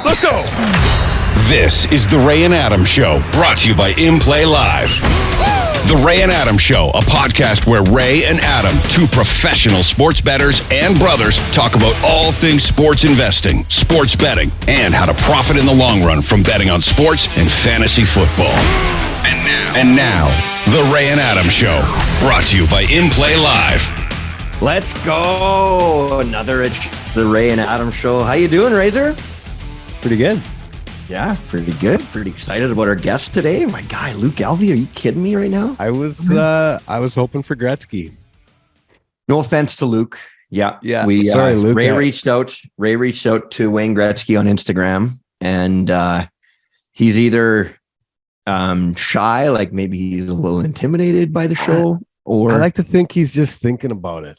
Let's go. This is the Ray and Adam Show, brought to you by InPlay Live. The Ray and Adam Show, a podcast where Ray and Adam, two professional sports bettors and brothers, talk about all things sports investing, sports betting, and how to profit in the long run from betting on sports and fantasy football. And now, the Ray and Adam Show, brought to you by InPlay Live. Let's go. Another the Ray and Adam Show. How you doing, Razor? Pretty good. Yeah, pretty good. Pretty excited about our guest today. My guy, Luke Elvy. Are you kidding me right now? I was hoping for Gretzky. No offense to Luke. Yeah. Sorry, Luke. Ray reached out to Wayne Gretzky on Instagram, and he's either shy, like maybe he's a little intimidated by the show, or I like to think he's just thinking about it.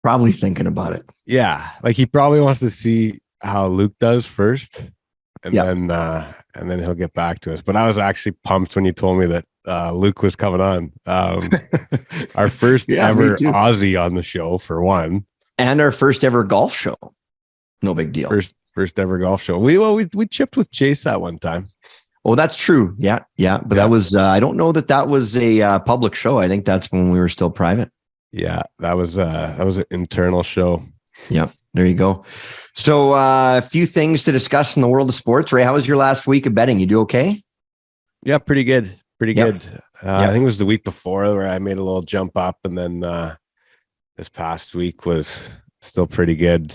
Probably thinking about it. Yeah, like he probably wants to see how Luke does first, and then he'll get back to us. But I was actually pumped when you told me that Luke was coming on. Our first ever Aussie on the show, for one, and our first ever golf show. No big deal. First ever golf show. We chipped with Chase that one time. Oh, that's true. Yeah. But that was I don't know that was a public show. I think that's when we were still private. Yeah, that was an internal show. Yeah, there you go. So a few things to discuss in the world of sports. Ray, how was your last week of betting? You do okay? Yeah, pretty good. Good. I think it was the week before where I made a little jump up, and then this past week was still pretty good.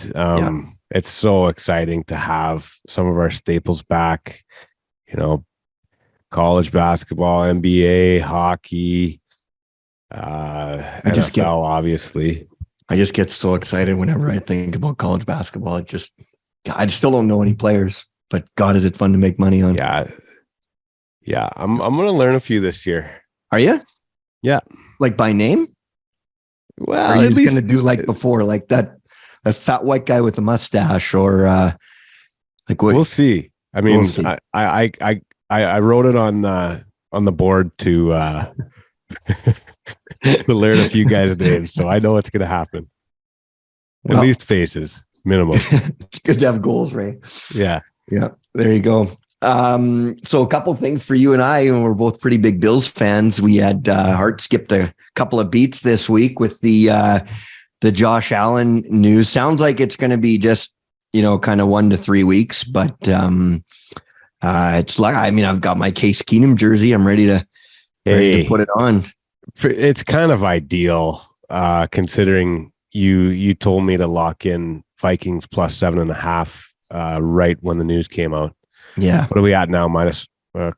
It's so exciting to have some of our staples back. You know, college basketball, NBA, hockey, NFL, obviously. I just get so excited whenever I think about college basketball. I still don't know any players, but God, is it fun to make money on? Yeah. I'm gonna learn a few this year. Are you? Yeah. Like by name? Well, or are you just gonna do like before, like that fat white guy with the mustache, or like what? We'll see. I mean, we'll see. I wrote it on the board to to learn a few guys' names, so I know it's going to happen. At least faces, minimum. It's good to have goals, Ray. Yeah. There you go. So a couple of things for you and I, and we're both pretty big Bills fans. We had Hart skipped a couple of beats this week with the Josh Allen news. Sounds like it's going to be just kind of 1 to 3 weeks, but it's like I've got my Case Keenum jersey. I'm ready to put it on. It's kind of ideal, considering you told me to lock in Vikings plus 7.5 right when the news came out. Yeah. What are we at now? Minus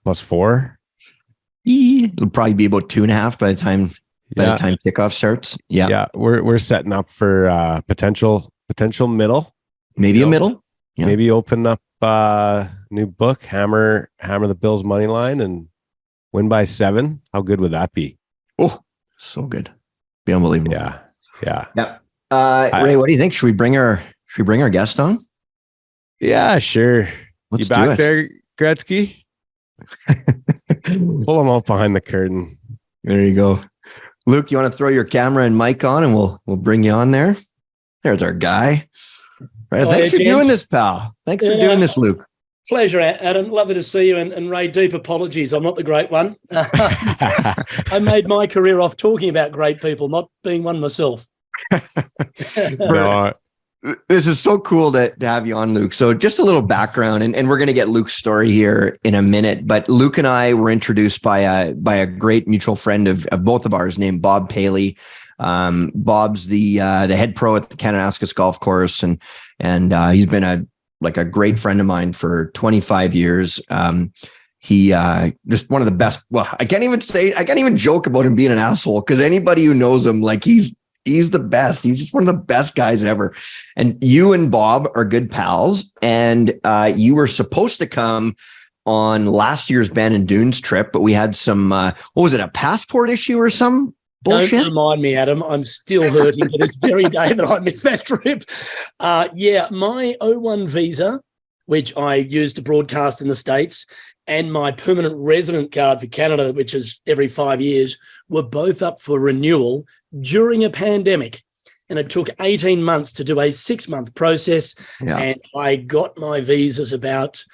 plus 4? It'll probably be about 2.5 by the time kickoff starts. Yeah. We're setting up for potential middle. Maybe a middle. Yeah. Maybe open up new book, hammer the Bills money line and win by 7. How good would that be? Oh, so good. Be unbelievable. Yeah. Ray, what do you think? Should we bring our guest on? Yeah, sure. Let's you back do it. there, Gretzky? Pull him out behind the curtain. There you go. Luke, you want to throw your camera and mic on, and we'll bring you on there? There's our guy. Right. Thanks for doing this, pal. Thanks for doing this, Luke. Pleasure, Adam. Lovely to see you. And Ray, deep apologies. I'm not the great one. I made my career off talking about great people, not being one myself. No. This is so cool to have you on, Luke. So just a little background, and we're going to get Luke's story here in a minute. But Luke and I were introduced by a great mutual friend of both of ours named Bob Paley. Bob's the head pro at the Kananaskis Golf Course, and he's been a great friend of mine for 25 years. He just one of the best. Well, I can't even joke about him being an asshole, because anybody who knows him, like he's the best. He's just one of the best guys ever. And you and Bob are good pals, and you were supposed to come on last year's Bandon Dunes trip, but we had some what was it, a passport issue or some bullshit? Don't remind me, Adam. I'm still hurting to this very day that I missed that trip. My O1 visa, which I used to broadcast in the States, and my permanent resident card for Canada, which is every 5 years, were both up for renewal during a pandemic. and it took 18 months to do a 6-month process. Yeah. And I got my visas about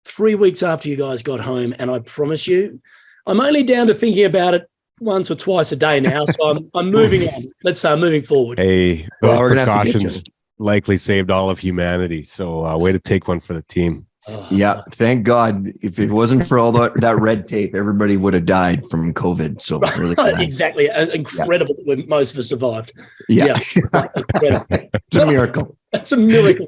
3 weeks after you guys got home. And I promise you, I'm only down to thinking about it once or twice a day now. So I'm moving on. Let's say I'm moving forward. Hey, those Well, we're gonna have to get precautions likely saved all of humanity. So way to take one for the team. Yeah, thank God. If it wasn't for all that red tape, everybody would have died from COVID. So really glad. Exactly. Incredible that most of us survived. Yeah. Incredible. It's a miracle. It's a miracle.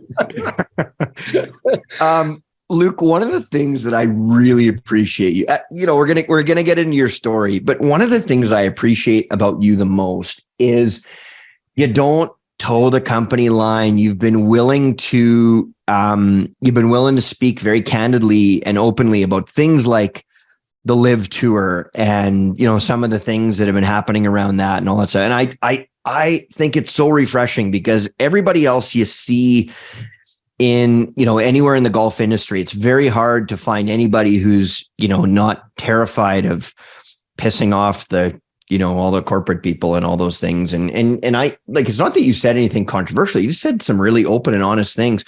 Luke, one of the things that I really appreciate we're gonna get into your story, but one of the things I appreciate about you the most is you don't toe the company line. You've been willing to speak very candidly and openly about things like the LIV Tour and some of the things that have been happening around that and all that stuff. And I think it's so refreshing because everybody else you see in anywhere in the golf industry, it's very hard to find anybody who's not terrified of pissing off the all the corporate people and all those things. And I like, it's not that you said anything controversial. You just said some really open and honest things.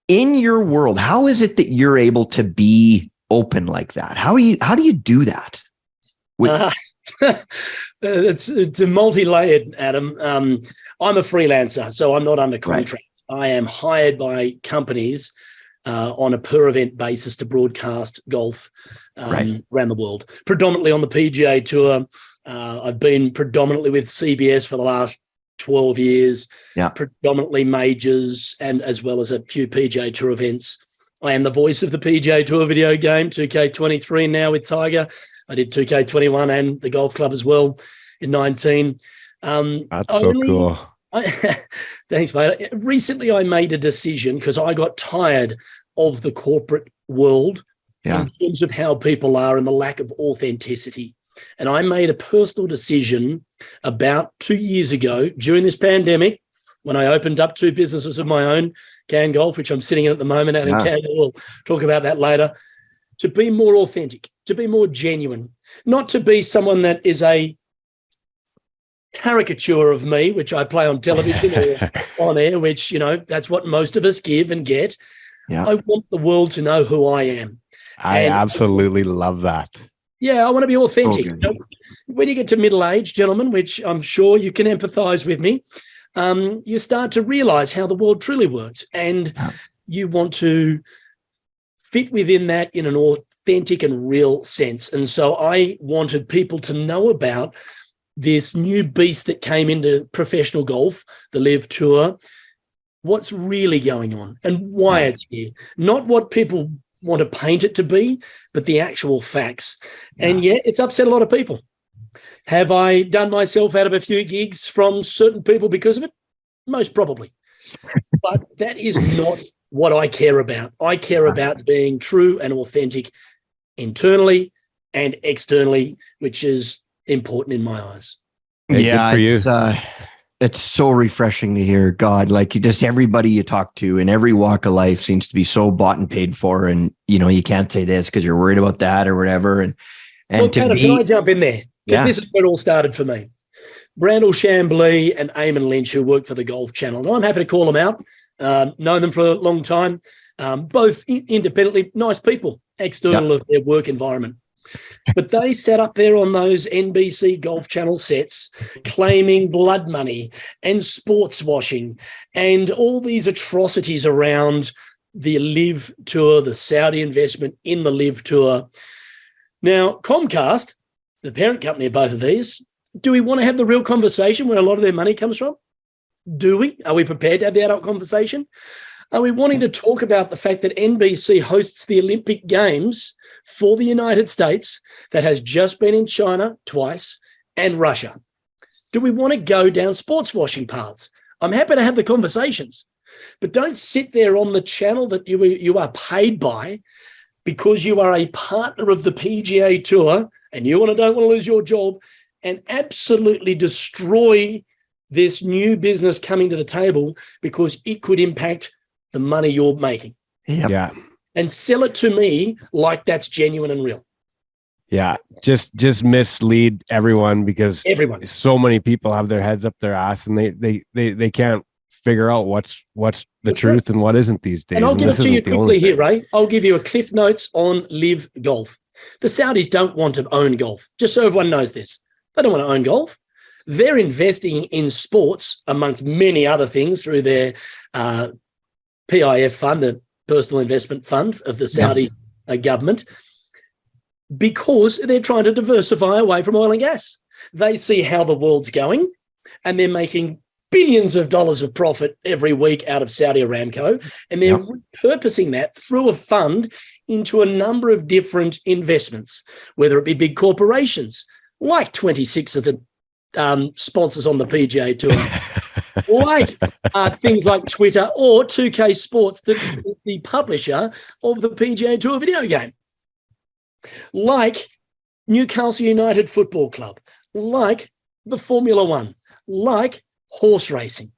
In your world, how is it that you're able to be open like that? How do you do that? It's a multi-layered, Adam. I'm a freelancer, so I'm not under contract. Right. I am hired by companies on a per event basis to broadcast golf around the world, predominantly on the PGA Tour. I've been predominantly with CBS for the last 12 years, predominantly majors and as well as a few PGA Tour events. I am the voice of the PGA Tour video game, 2K23 now with Tiger. I did 2K21 and the golf club as well in 19. That's so cool. Thanks, mate. Recently, I made a decision because I got tired of the corporate world in terms of how people are and the lack of authenticity. And I made a personal decision about 2 years ago during this pandemic when I opened up 2 businesses of my own, Can Golf, which I'm sitting in at the moment out in Canada. We'll talk about that later, to be more authentic, to be more genuine, not to be someone that is a caricature of me, which I play on television or on air, which, that's what most of us give and get. Yeah. I want the world to know who I am. I absolutely love that. Yeah, I want to be authentic. Okay. When you get to middle age, gentlemen, which I'm sure you can empathize with me, you start to realize how the world truly works. And you want to fit within that in an authentic and real sense. And so I wanted people to know about this new beast that came into professional golf, the LIV Tour, what's really going on and why it's here. Not what people want to paint it to be, but the actual facts. And it's upset a lot of people. Have I done myself out of a few gigs from certain people because of it? Most probably. But that is not what I care about. I care about being true and authentic internally and externally, which is important in my eyes. Hey, good for you. It's so refreshing to hear. God, like just everybody you talk to in every walk of life seems to be so bought and paid for, and you can't say this because you're worried about that or whatever. And look, Adam, can I jump in there? Because this is where it all started for me. Brandel Chambly and Eamon Lynch, who work for the Golf Channel, and I'm happy to call them out. Known them for a long time. Both independently nice people, external of their work environment. But they sat up there on those NBC Golf Channel sets claiming blood money and sports washing and all these atrocities around the LIV Tour, the Saudi investment in the LIV Tour. Now, Comcast, the parent company of both of these, do we want to have the real conversation where a lot of their money comes from? Do we? Are we prepared to have the adult conversation? Are we wanting to talk about the fact that NBC hosts the Olympic Games for the United States that has just been in China twice and Russia? Do we want to go down sports washing paths? I'm happy to have the conversations, but don't sit there on the channel that you are paid by because you are a partner of the PGA Tour and you don't want to lose your job and absolutely destroy this new business coming to the table because it could impact the money you're making. Yeah. And sell it to me like that's genuine and real. Yeah, just mislead everyone because Everyone. so many people have their heads up their ass and they can't figure out what's the That's truth right. and what isn't these days. And I'll give it this to you isn't the only quickly here, thing. Ray. I'll give you a Cliff Notes on LIV Golf. The Saudis don't want to own golf, just so everyone knows this. They don't want to own golf. They're investing in sports, amongst many other things, through their PIF fund, the Personal Investment Fund of the Saudi government, because they're trying to diversify away from oil and gas. They see how the world's going, and they're making billions of dollars of profit every week out of Saudi Aramco, and they're repurposing that through a fund into a number of different investments, whether it be big corporations, like 26 of the sponsors on the PGA Tour, like things like Twitter or 2K Sports, the publisher of the PGA Tour video game, like Newcastle United Football Club, like the Formula One, like horse racing.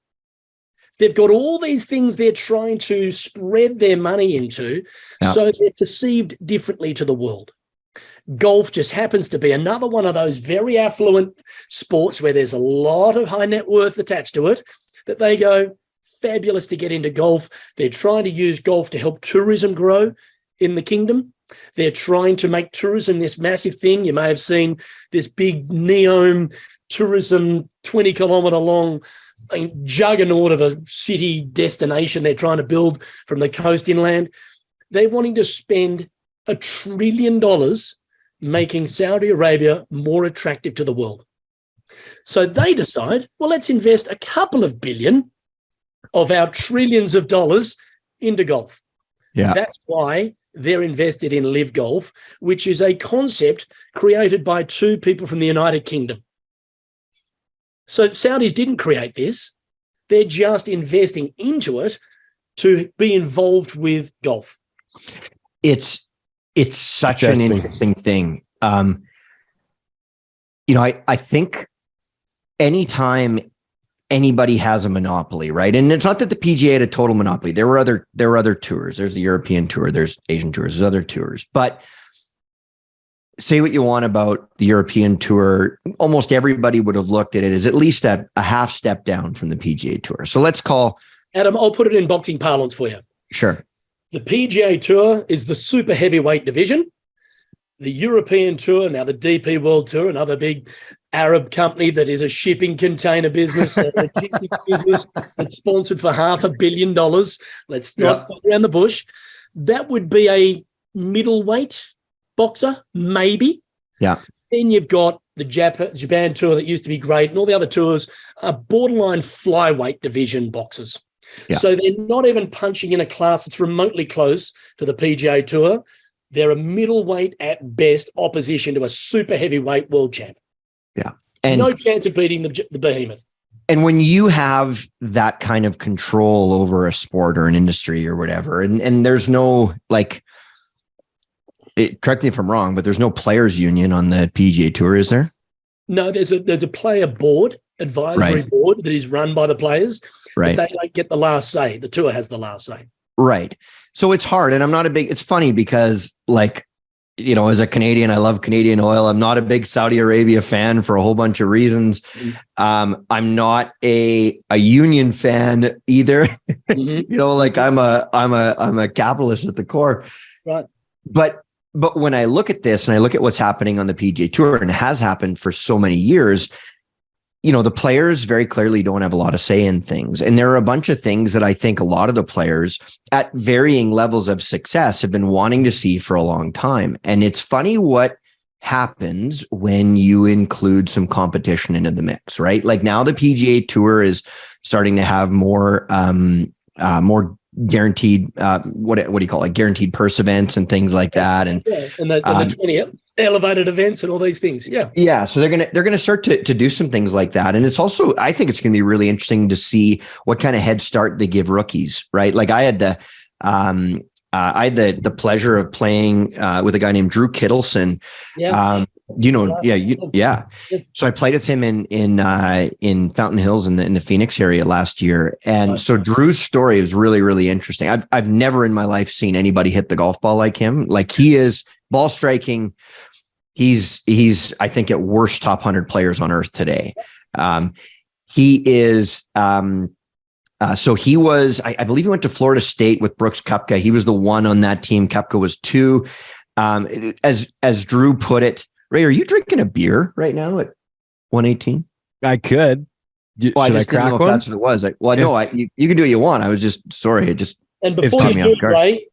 They've got all these things they're trying to spread their money into, so they're perceived differently to the world. Golf just happens to be another one of those very affluent sports where there's a lot of high net worth attached to it, that they go, fabulous to get into golf. They're trying to use golf to help tourism grow in the kingdom. They're trying to make tourism this massive thing. You may have seen this big NEOM tourism 20-kilometre long juggernaut of a city destination they're trying to build from the coast inland. They're wanting to spend $1 trillion making Saudi Arabia more attractive to the world. So they decide, well, let's invest a couple of billion of our trillions of dollars into golf. Yeah. That's why they're invested in LIV Golf, which is a concept created by two people from the United Kingdom. So Saudis didn't create this. They're just investing into it to be involved with golf. It's such an interesting thing. I think anytime anybody has a monopoly, right? And it's not that the PGA had a total monopoly. There were other tours. There's the European Tour, there's Asian tours, there's other tours. But say what you want about the European Tour, almost everybody would have looked at it as at least a half step down from the PGA Tour. So let's call... Adam, I'll put it in boxing parlance for you. Sure. The PGA Tour is the super heavyweight division. The European Tour, now the DP World Tour, another big Arab company that is a shipping container business, a logistics business that's sponsored for $500 million. Let's not go around the bush. That would be a middleweight boxer, maybe. Yeah. Then you've got the Japan Tour that used to be great, and all the other tours are borderline flyweight division boxers. Yeah. So they're not even punching in a class that's remotely close to the PGA Tour. They're a middleweight at best opposition to a super heavyweight world champ. Yeah. And no chance of beating the behemoth. And when you have that kind of control over a sport or an industry or whatever, and there's no correct me if I'm wrong, but there's no players union on the PGA Tour, is there? No, there's a player board, advisory board that is run by the players. Right. But they don't get the last say. The tour has the last say. Right. So it's hard. And it's funny because as a Canadian, I love Canadian oil. I'm not a big Saudi Arabia fan for a whole bunch of reasons. I'm not a union fan either. I'm a capitalist at the core. Right. But when I look at this and I look at what's happening on the PGA Tour, and it has happened for so many years, the players very clearly don't have a lot of say in things. And there are a bunch of things that I think a lot of the players at varying levels of success have been wanting to see for a long time. And it's funny what happens when you include some competition into the mix, right? Like now the PGA Tour is starting to have more guaranteed, what do you call it? Guaranteed purse events and things like that. And the 20 elevated events and all these things. Yeah. Yeah. So they're going to start to do some things like that. And it's also, I think it's going to be really interesting to see what kind of head start they give rookies, right? Like I had the pleasure of playing with a guy named Drew Kittleson. Yeah. So I played with him in Fountain Hills in the Phoenix area last year. And so Drew's story is really, really interesting. I've never in my life seen anybody hit the golf ball like him. Like he is ball striking He's I think at worst top 100 players on earth today. He is. So he was, I believe he went to Florida State with Brooks Koepka. He was the one on that team. Koepka was two. As Drew put it, Ray, are you drinking a beer right now at 118? I could. Should I crack one? That's what it was. You can do what you want. I was just sorry. And before you do, Ray,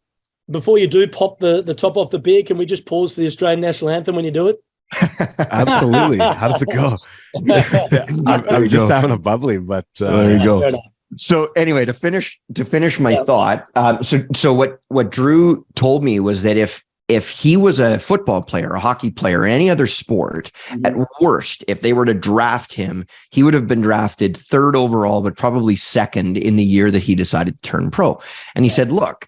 before you do pop the top off the beer, can we just pause for the Australian national anthem when you do it? Absolutely. How does it go? I'm just having a bubbly, but there you go. So anyway, to finish my thought, so what Drew told me was that if he was a football player, a hockey player, or any other sport, at worst, if they were to draft him, he would have been drafted third overall, but probably second in the year that he decided to turn pro. And he said, look,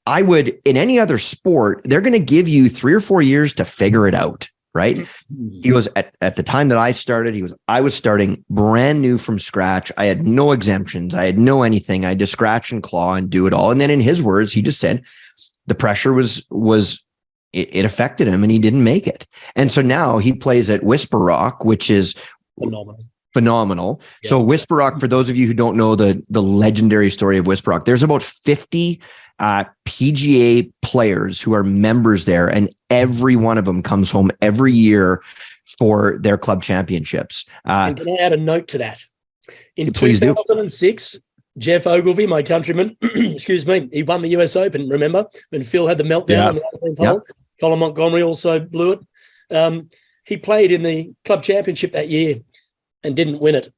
I would, in any other sport, they're going to give you 3 or 4 years to figure it out. Right. He goes, at the time that I started, I was starting brand new from scratch. I had no exemptions. I had no anything. I had to scratch and claw and do it all. And then in his words, he just said the pressure it affected him and he didn't make it. And so now he plays at Whisper Rock, which is phenomenal. Yeah. So Whisper Rock, for those of you who don't know the legendary story of Whisper Rock, there's about 50 PGA players who are members there, and every one of them comes home every year for their club championships. And can I add a note to that? In 2006, Jeff Ogilvy, my countryman, excuse me, he won the US Open, remember? When Phil had the meltdown on the 18th hole. Yep. Colin Montgomery also blew it. He played in the club championship that year and didn't win it.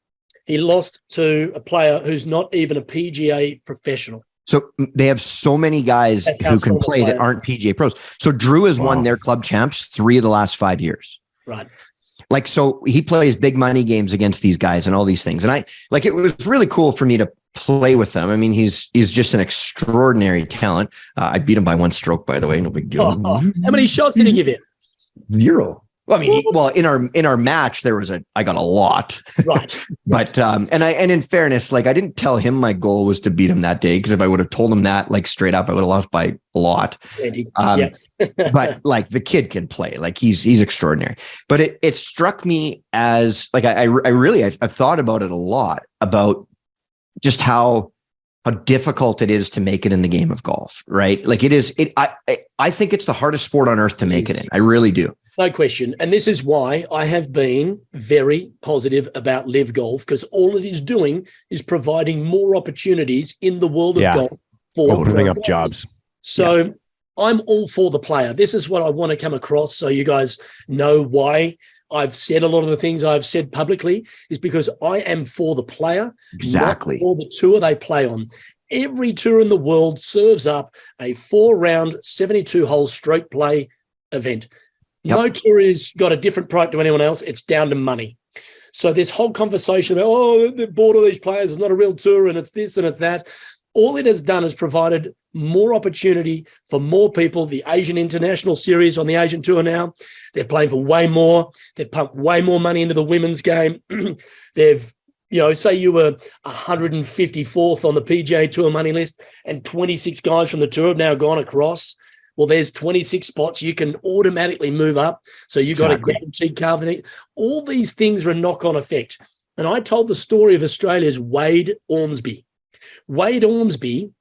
He lost to a player who's not even a PGA professional. So they have so many guys who can play that aren't PGA pros. So Drew has won their club champs 3 of the last 5 years. Right. Like, so he plays big money games against these guys and all these things. And it was really cool for me to play with them. I mean, he's just an extraordinary talent. I beat him by 1 stroke, by the way. No big deal. How many shots did he give you? 0. Well, I mean, in our match, I got a lot. Right. But, and in fairness, like, I didn't tell him my goal was to beat him that day. Cause if I would have told him that, like, straight up, I would have lost by a lot. But like, the kid can play, like, he's extraordinary. But it struck me as like, I've thought about it a lot, about just how difficult it is to make it in the game of golf, right? Like, I think it's the hardest sport on earth to make it in. I really do. No question. And this is why I have been very positive about LIV Golf, because all it is doing is providing more opportunities in the world of golf for opening up jobs. So I'm all for the player. This is what I want to come across, so you guys know why I've said a lot of the things I've said publicly, is because I am for the player, exactly, not for the tour they play on. Every tour in the world serves up a 4-round, 72-hole stroke play event. Yep. No tour has got a different product to anyone else. It's down to money. So this whole conversation about, they're bored of these players, it's not a real tour, and it's this and it's that. All it has done is provided more opportunity for more people. The Asian International Series on the Asian Tour now, they're playing for way more. They've pumped way more money into the women's game. They've, say you were 154th on the PGA Tour money list and 26 guys from the tour have now gone across. Well, there's 26 spots you can automatically move up. So you got a guaranteed covenant. All these things are a knock-on effect. And I told the story of Australia's Wade Ormsby. Wade Ormsby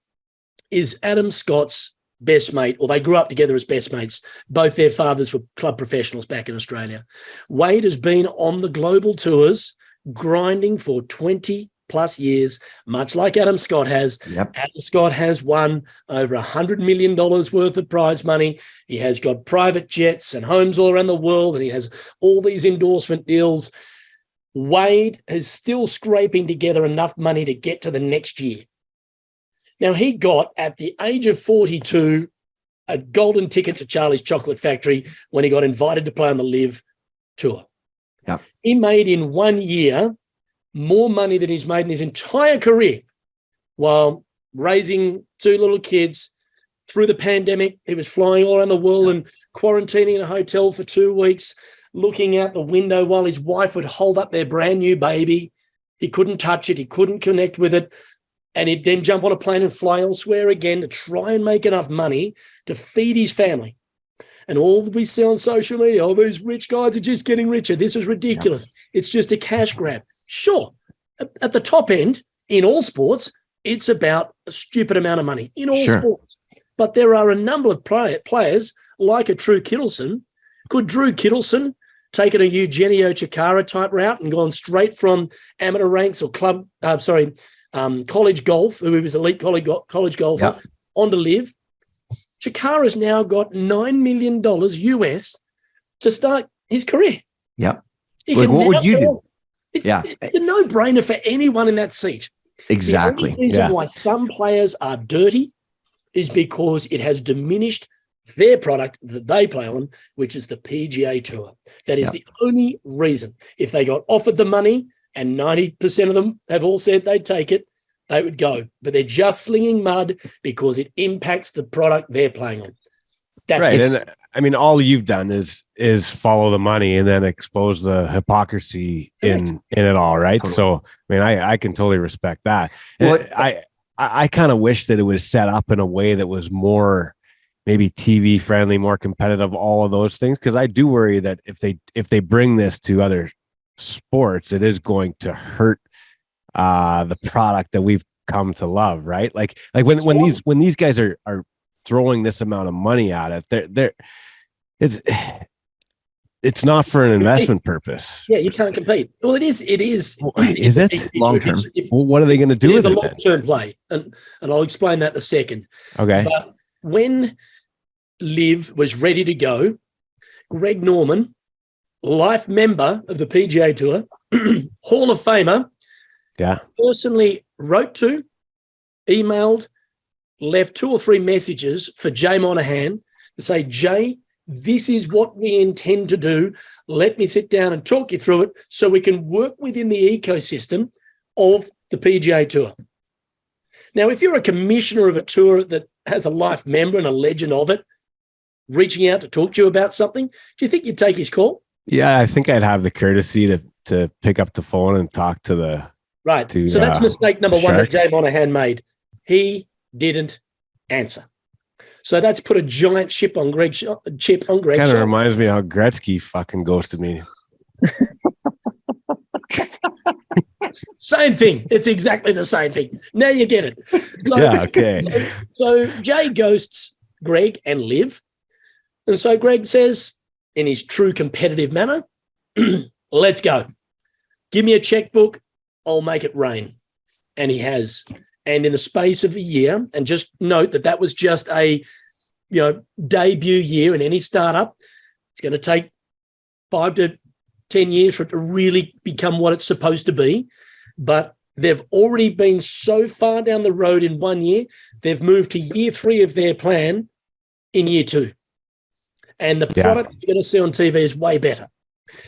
is Adam Scott's best mate, or they grew up together as best mates. Both their fathers were club professionals back in Australia. Wade has been on the global tours grinding for 20 plus years, much like Adam Scott has. Yep. Adam Scott has won over $100 million worth of prize money. He has got private jets and homes all around the world, and he has all these endorsement deals. Wade is still scraping together enough money to get to the next year. Now, he got, at the age of 42, a golden ticket to Charlie's Chocolate Factory when he got invited to play on the LIV Tour. Yep. He made in 1 year more money than he's made in his entire career while raising 2 little kids. Through the pandemic, he was flying all around the world and quarantining in a hotel for 2 weeks, looking out the window while his wife would hold up their brand new baby. He couldn't touch it. He couldn't connect with it. And he'd then jump on a plane and fly elsewhere again to try and make enough money to feed his family. And all we see on social media, oh, these rich guys are just getting richer. This is ridiculous. It's just a cash grab. Sure, at the top end, in all sports, it's about a stupid amount of money in all sports. But there are a number of players like a Drew Kittleson. Could Drew Kittleson taken a Eugenio Chikara type route and gone straight from amateur ranks or college golf, who was elite college golfer, onto LIV? Chikara's now got $9 million US to start his career. Yep. What would you do? It's a no-brainer for anyone in that seat. Exactly. The only reason why some players are dirty is because it has diminished their product that they play on, which is the PGA Tour. That is the only reason. If they got offered the money and 90% of them have all said they'd take it, they would go. But they're just slinging mud because it impacts the product they're playing on. That's right. it. And I mean, all you've done is follow the money and then expose the hypocrisy in it all, right? Totally. So, I mean, I can totally respect that. Well, I kind of wish that it was set up in a way that was more maybe TV friendly, more competitive, all of those things. Because I do worry that if they bring this to other sports, it is going to hurt the product that we've come to love, right? Like when these guys are throwing this amount of money at it, it's not for an investment purpose. Yeah, you can't compete. Well, it is. Is it long term? Well, what are they going to do with it? It's a long term play, and I'll explain that in a second. Okay. But when LIV was ready to go, Greg Norman, life member of the PGA Tour, Hall of Famer, personally wrote to, emailed, left 2 or 3 messages for Jay Monahan to say, Jay, this is what we intend to do. Let me sit down and talk you through it so we can work within the ecosystem of the PGA Tour. Now, if you're a commissioner of a tour that has a life member and a legend of it reaching out to talk to you about something, do you think you'd take his call? Yeah, I think I'd have the courtesy to pick up the phone and talk to the... Right. So that's mistake number 1 that Jay Monahan made. He didn't answer. So that's put a giant chip on Greg's Kind of reminds me how Gretzky fucking ghosted me. Same thing. It's exactly the same thing. Now you get it. Okay. So Jay ghosts Greg and LIV. And so Greg says, in his true competitive manner, let's go. Give me a checkbook. I'll make it rain. And he has. And in the space of a year, and just note that was just a, debut year in any startup. It's going to take 5 to 10 years for it to really become what it's supposed to be. But they've already been so far down the road in 1 year, they've moved to year 3 of their plan in year 2. And the product you're going to see on TV is way better.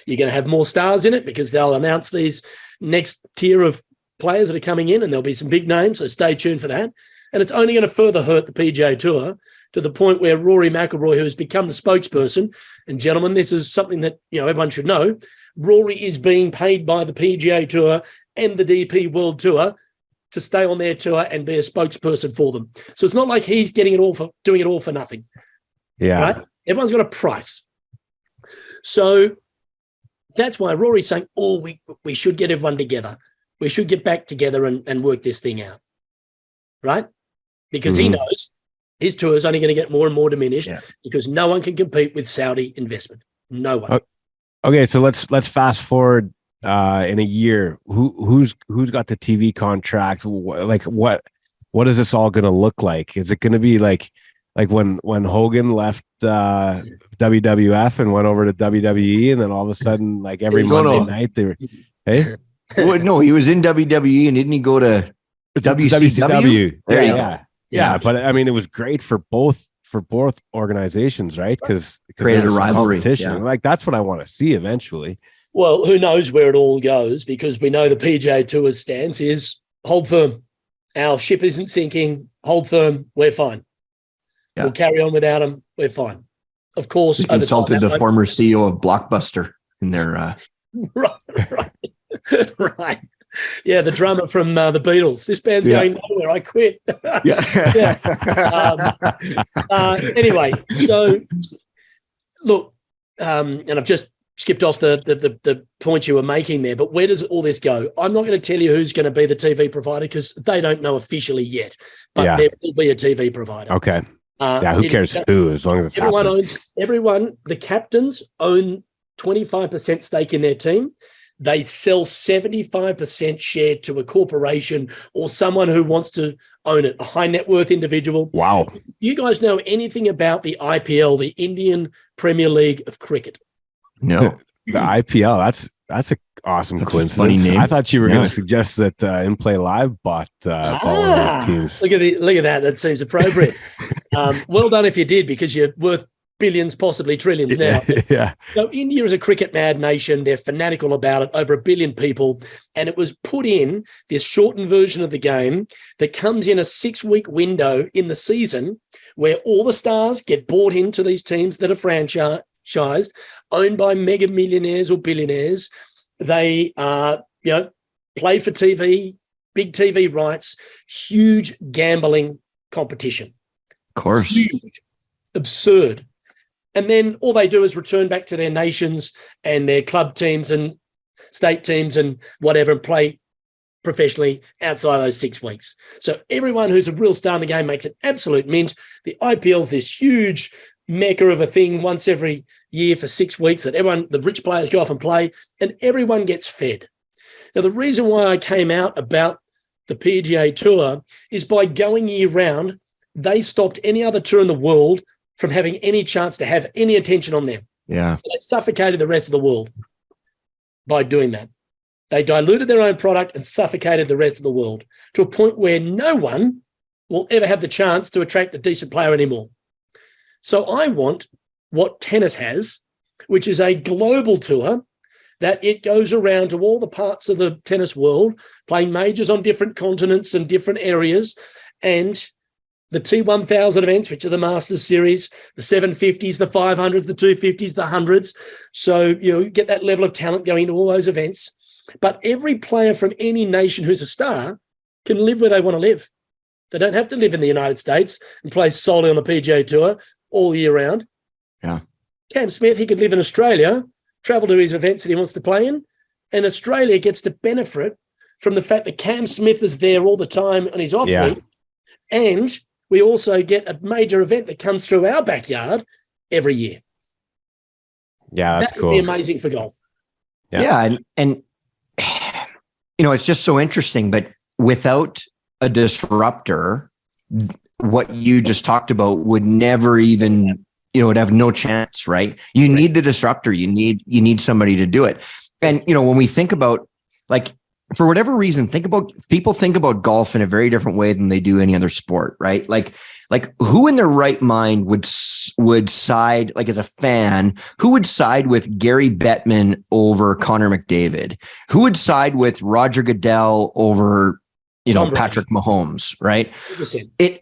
You're going to have more stars in it because they'll announce these next tier of players that are coming in, and there'll be some big names, so stay tuned for that. And it's only going to further hurt the PGA Tour to the point where Rory McIlroy, who has become the spokesperson, and gentlemen, this is something that everyone should know, Rory is being paid by the PGA Tour and the DP World Tour to stay on their tour and be a spokesperson for them. So it's not like he's getting it all for doing it all for nothing. Yeah. Right? Everyone's got a price. So that's why Rory's saying, we should get everyone together. We should get back together and work this thing out, right? Because he knows his tour is only going to get more and more diminished because no one can compete with Saudi investment. No one. Okay, so let's fast forward in a year. Who's got the TV contracts? Like what is this all going to look like? Is it going to be like when Hogan left WWF and went over to WWE, and then all of a sudden, like every Monday night, they were, hey. Well, no, he was in WWE, and didn't he go to WCW? Yeah. But I mean, it was great for both organizations, right? Because created a rivalry. Like that's what I want to see eventually. Well, who knows where it all goes? Because we know the PGA Tour's stance is hold firm. Our ship isn't sinking. Hold firm. We're fine. Yeah. We'll carry on without them. We're fine. Of course, they consulted the former CEO of Blockbuster in their. Right. Right. Yeah, the drummer from the Beatles. This band's going nowhere. I quit. Anyway, so look, and I've just skipped off the point you were making there, but where does all this go? I'm not going to tell you who's going to be the TV provider because they don't know officially yet, but there will be a TV provider. Okay. Who cares who, as long as it's everyone, the captains own 25% stake in their team. They sell 75% share to a corporation or someone who wants to own it, a high net worth individual. Wow. You guys know anything about the IPL, the Indian Premier League of Cricket? No. The IPL, that's an awesome coincidence. Funny name. I thought you were going to suggest that In Play Live bought all of these teams. Look at that. That seems appropriate. Well done if you did, because you're worth billions, possibly trillions now. Yeah. So India is a cricket mad nation. They're fanatical about it, over 1 billion people. And it was put in this shortened version of the game that comes in a 6-week window in the season where all the stars get bought into these teams that are franchised, owned by mega millionaires or billionaires. They play for TV, big TV rights, huge gambling competition. Of course. Huge, absurd. And then all they do is return back to their nations and their club teams and state teams and whatever, and play professionally outside those 6 weeks. So everyone who's a real star in the game makes an absolute mint. The IPL's this huge mecca of a thing once every year for 6 weeks that the rich players go off and play, and everyone gets fed. Now, the reason why I came out about the PGA Tour is by going year round, they stopped any other tour in the world from having any chance to have any attention on them. Yeah. So they suffocated the rest of the world by doing that. They diluted their own product and suffocated the rest of the world to a point where no one will ever have the chance to attract a decent player anymore. So I want what tennis has, which is a global tour that it goes around to all the parts of the tennis world, playing majors on different continents and different areas, and the T1000 events, which are the Masters Series, the 750s, the 500s, the 250s, the 100s. So, you get that level of talent going into all those events. But every player from any nation who's a star can live where they want to live. They don't have to live in the United States and play solely on the PGA Tour all year round. Yeah. Cam Smith, he could live in Australia, travel to his events that he wants to play in, and Australia gets to benefit from the fact that Cam Smith is there all the time on his off week, and we also get a major event that comes through our backyard every year. Yeah, that's cool. That would be amazing for golf. Yeah. And it's just so interesting, but without a disruptor, what you just talked about would never even, would have no chance, right? You need the disruptor. You need somebody to do it. And, when we think about, like, for whatever reason, people think about golf in a very different way than they do any other sport, right? Like who in their right mind would side, like, as a fan, who would side with Gary Bettman over Connor McDavid? Who would side with Roger Goodell over, Patrick Mahomes, right? 100%.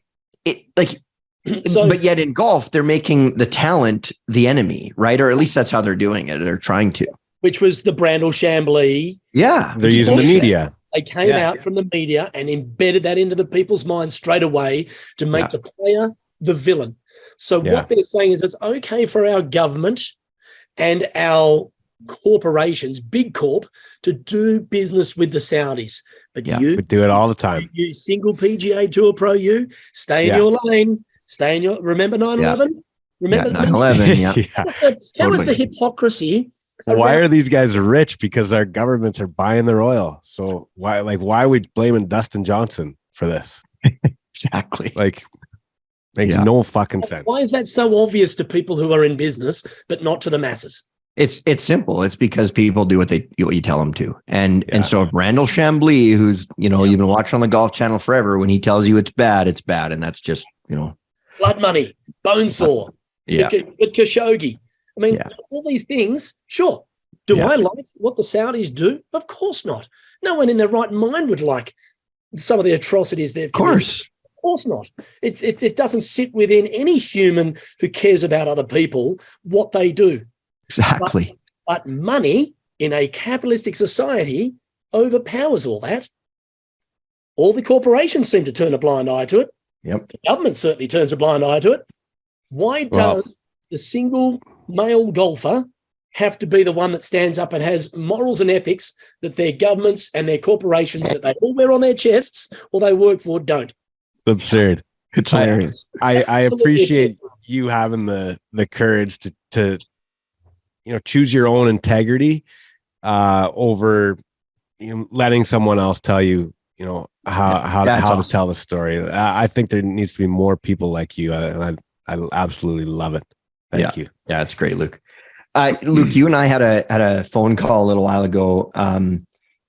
But yet in golf, they're making the talent the enemy, right? Or at least that's how they're doing it. They're trying to. Which was the Brandel Chambly. Yeah. They're using the media. They came out from the media and embedded that into the people's minds straight away to make the player the villain. So what they're saying is it's okay for our government and our corporations, big corp, to do business with the Saudis. But you do it all the time. You single PGA Tour pro, stay in your lane, remember 9/11? Remember 9/11, How was the hypocrisy? Why are these guys rich? Because our governments are buying their oil. So why are we blaming Dustin Johnson for this? Exactly. Makes no fucking sense. Why is that so obvious to people who are in business, but not to the masses? It's simple. It's because people do what you tell them to. And so if Randall Chambly, who's, you've been watching on the Golf Channel forever, when he tells you it's bad, it's bad. And that's just, blood money, bone saw, Khashoggi. I mean, all these things, sure. Do I like what the Saudis do? Of course not. No one in their right mind would like some of the atrocities they've committed. Of course not. It doesn't sit within any human who cares about other people what they do. Exactly. But money in a capitalistic society overpowers all that. All the corporations seem to turn a blind eye to it. Yep. The government certainly turns a blind eye to it. Why does the single male golfer have to be the one that stands up and has morals and ethics that their governments and their corporations that they all wear on their chests or they work for don't. It's absurd. It's hilarious. I appreciate you having the courage to choose your own integrity over letting someone else tell you how to tell the story. I think there needs to be more people like you, and I absolutely love it. Thank you. Yeah, it's great, Luke. Luke, you and I had a phone call a little while ago.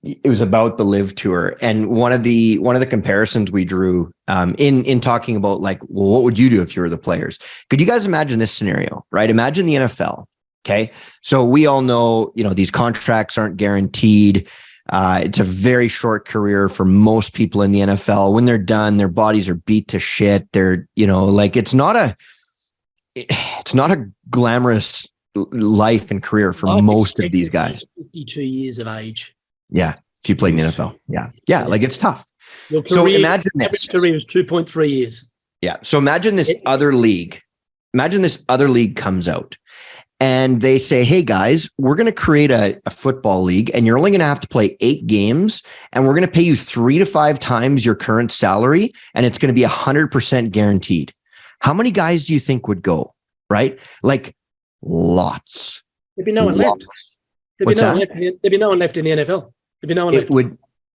It was about the LIV Tour, and one of the comparisons we drew in talking about what would you do if you were the players? Could you guys imagine this scenario? Right? Imagine the NFL. Okay, so we all know these contracts aren't guaranteed. It's a very short career for most people in the NFL. When they're done, their bodies are beat to shit. They're it's not a glamorous life and career for most of these guys. 52 years of age. Yeah. If you played in the NFL. Yeah. Yeah. It's tough. Your career, so imagine this. Average career is 2.3 years. Yeah. So imagine this other league. Imagine this other league comes out and they say, hey guys, we're going to create a football league and you're only going to have to play 8 games and we're going to pay you 3 to 5 times your current salary. And it's going to be 100% guaranteed. How many guys do you think would go? Right? Lots. There'd be no one left. There'd be no one left in the NFL. There'd be no one left.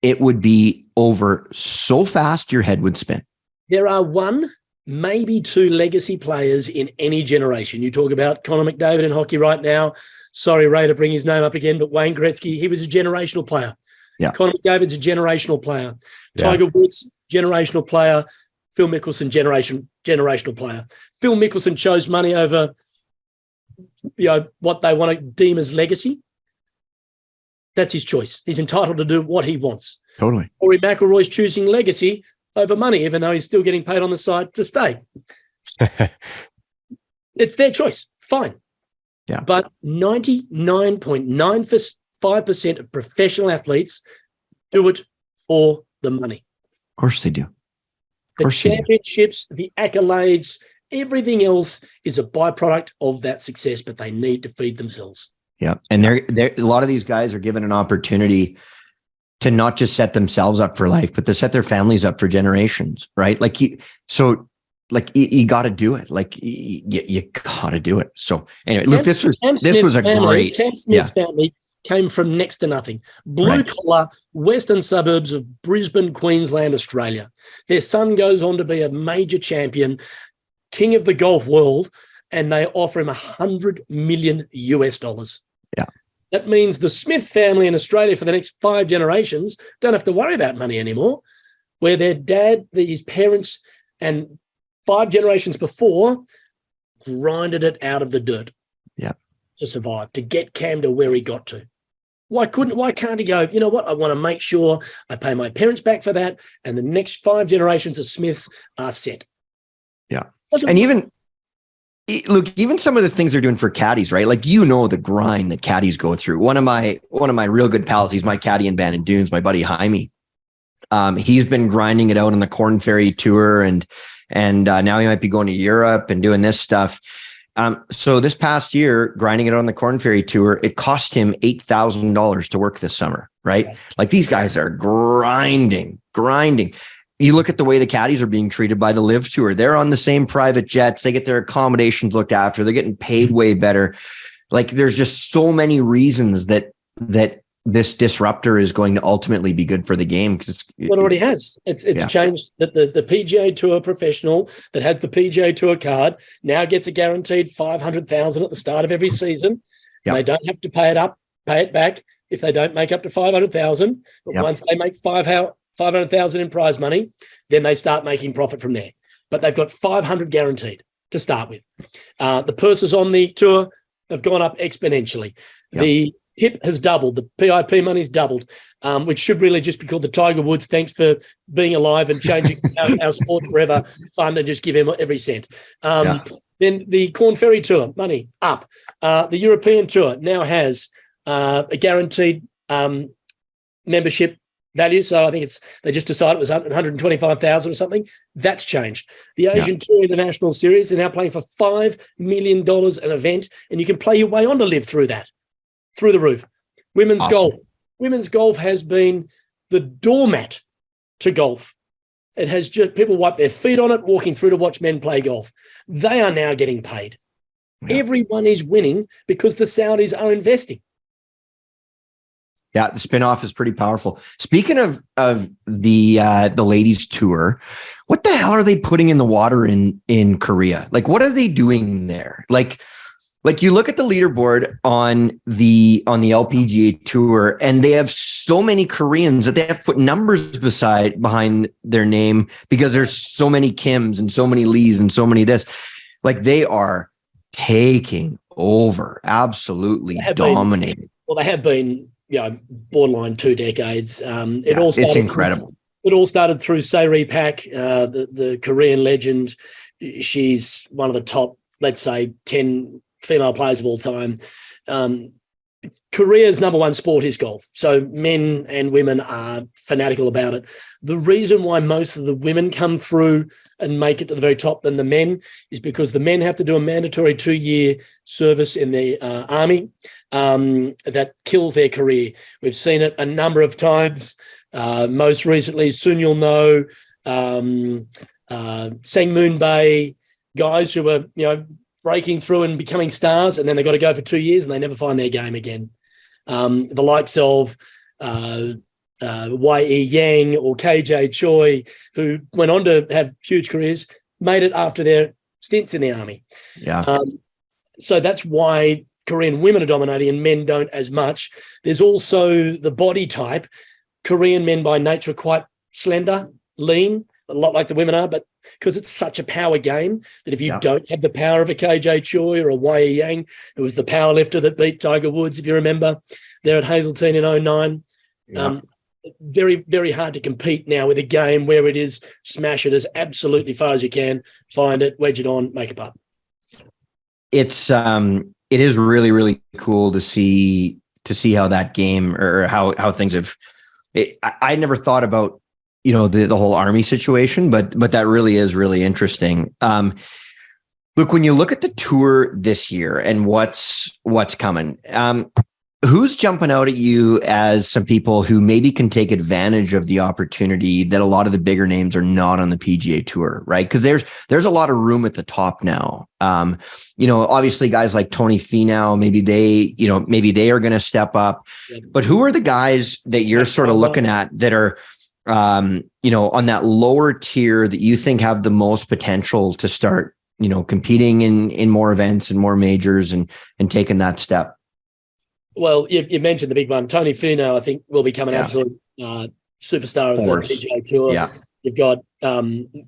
It would be over so fast your head would spin. There are 1, maybe 2 legacy players in any generation. You talk about Connor McDavid in hockey right now. Sorry, Ray, to bring his name up again, but Wayne Gretzky, he was a generational player. Yeah. Connor McDavid's a generational player. Tiger Woods, generational player. Phil Mickelson, generational player. Phil Mickelson chose money over what they want to deem as legacy. That's his choice. He's entitled to do what he wants. Totally. Rory McIlroy's choosing legacy over money, even though he's still getting paid on the side to stay. It's their choice. Fine. Yeah. But 99.95% of professional athletes do it for the money. Of course they do. The championships, the accolades, everything else is a byproduct of that success, but they need to feed themselves. Yeah. And they're a lot of these guys are given an opportunity to not just set themselves up for life, but to set their families up for generations, right? You got to do it. You got to do it. So anyway, look, this was a great. Cam Smith's family came from next to nothing. Blue collar, western suburbs of Brisbane, Queensland, Australia. Their son goes on to be a major champion, king of the golf world, and they offer him $100 million. Yeah. That means the Smith family in Australia for the next 5 generations don't have to worry about money anymore, where their dad, his parents, and 5 generations before grinded it out of the dirt. Yeah. To survive, to get Cam to where he got to. Why can't he go, you know what? I want to make sure I pay my parents back for that, and the next 5 generations of Smiths are set. Yeah. And even some of the things they're doing for caddies, right? The grind that caddies go through. One of my real good pals, he's my caddy in Bandon Dunes, my buddy Jaime. He's been grinding it out on the Corn Ferry Tour, and now he might be going to Europe and doing this stuff. So this past year, grinding it on the Corn Ferry Tour, it cost him $8,000 to work this summer, right? These guys are grinding. You look at the way the caddies are being treated by the LIV Tour. They're on the same private jets. They get their accommodations looked after. They're getting paid way better. There's just so many reasons that this disruptor is going to ultimately be good for the game. It already has. It's changed that the PGA Tour professional that has the PGA Tour card now gets a guaranteed $500,000 at the start of every season. Yep. They don't have to pay it back if they don't make up to $500,000. But once they make $500,000 in prize money, then they start making profit from there. But they've got $500 guaranteed to start with. The purses on the tour have gone up exponentially. Yep. The PIP has doubled. The PIP money's doubled, which should really just be called the Tiger Woods thanks for being alive and changing our sport forever fund and just give him every cent. Then the Corn Ferry Tour, money up. The European Tour now has a guaranteed membership value. So I think they just decided it was 125,000 or something. That's changed. The Asian Tour International Series, they're now playing for $5 million an event, and you can play your way on to LIV through that, through the roof. Women's golf. Women's golf has been the doormat to golf. It has just people wipe their feet on it, walking through to watch men play golf. They are now getting paid. Yeah. Everyone is winning because the Saudis are investing. Yeah, the spinoff is pretty powerful. Speaking of the ladies tour, what the hell are they putting in the water in Korea? Like, what are they doing there? Like you look at the leaderboard on the LPGA tour, and they have so many Koreans that they have put numbers behind their name because there's so many Kims and so many Lees and so many this. Like, they are taking over, absolutely dominating. They have been, borderline 2 decades. It's incredible. It all started through Sae-Ri Pak, the Korean legend. She's one of the top, let's say, 10 female players of all time. Korea's number one sport is golf. So men and women are fanatical about it. The reason why most of the women come through and make it to the very top than the men is because the men have to do a mandatory 2-year service in the army that kills their career. We've seen it a number of times. Most recently, Sun Yul No, Sang Moon Bae, guys who are, breaking through and becoming stars, and then they've got to go for 2 years and they never find their game again. The likes of Y.E. Yang or KJ Choi, who went on to have huge careers, made it after their stints in the army. Yeah. So that's why Korean women are dominating and men don't as much. There's also the body type. Korean men by nature are quite slender, lean, a lot like the women are, but because it's such a power game that if you don't have the power of a KJ Choi or a Y.E. Yang, who was the power lifter that beat Tiger Woods, if you remember, there at Hazeltine in 2009. Very, very hard to compete now with a game where it is smash it as absolutely far as you can, find it, wedge it on, make a putt. It is really, really cool to see how that game or how things have. I never thought about the whole army situation, but that really is really interesting. Look, when you look at the tour this year and what's coming, who's jumping out at you as some people who maybe can take advantage of the opportunity that a lot of the bigger names are not on the PGA Tour, right? Because there's a lot of room at the top now. Obviously guys like Tony Finau, maybe they are going to step up. But who are the guys that you're sort of looking at that are on that lower tier that you think have the most potential to start, competing in more events and more majors and taking that step? Well, you mentioned the big one. Tony Finau, I think, will become an absolute superstar of the PGA Tour. Yeah. You've got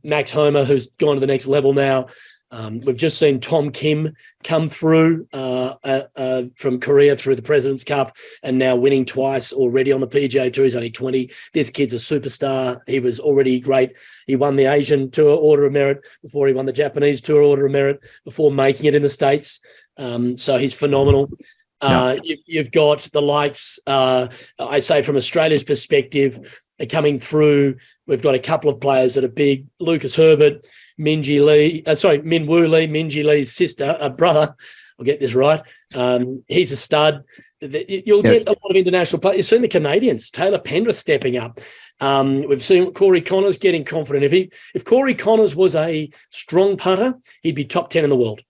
Max Homa, who's gone to the next level now. We've just seen Tom Kim come through from Korea through the President's Cup and now winning twice already on the PGA Tour. He's only 20. This kid's a superstar. He was already great. He won the Asian Tour Order of Merit before he won the Japanese Tour Order of Merit before making it in the States. So he's phenomenal. You've got the likes, I say from Australia's perspective, coming through. We've got a couple of players that are big. Lucas Herbert, Min Woo Lee, Minjee Lee's brother. I'll get this right. He's a stud. You'll get a lot of international players. You've seen the Canadians, Taylor Pendrith stepping up. We've seen Corey Connors getting confident. If Corey Connors was a strong putter, he'd be top 10 in the world.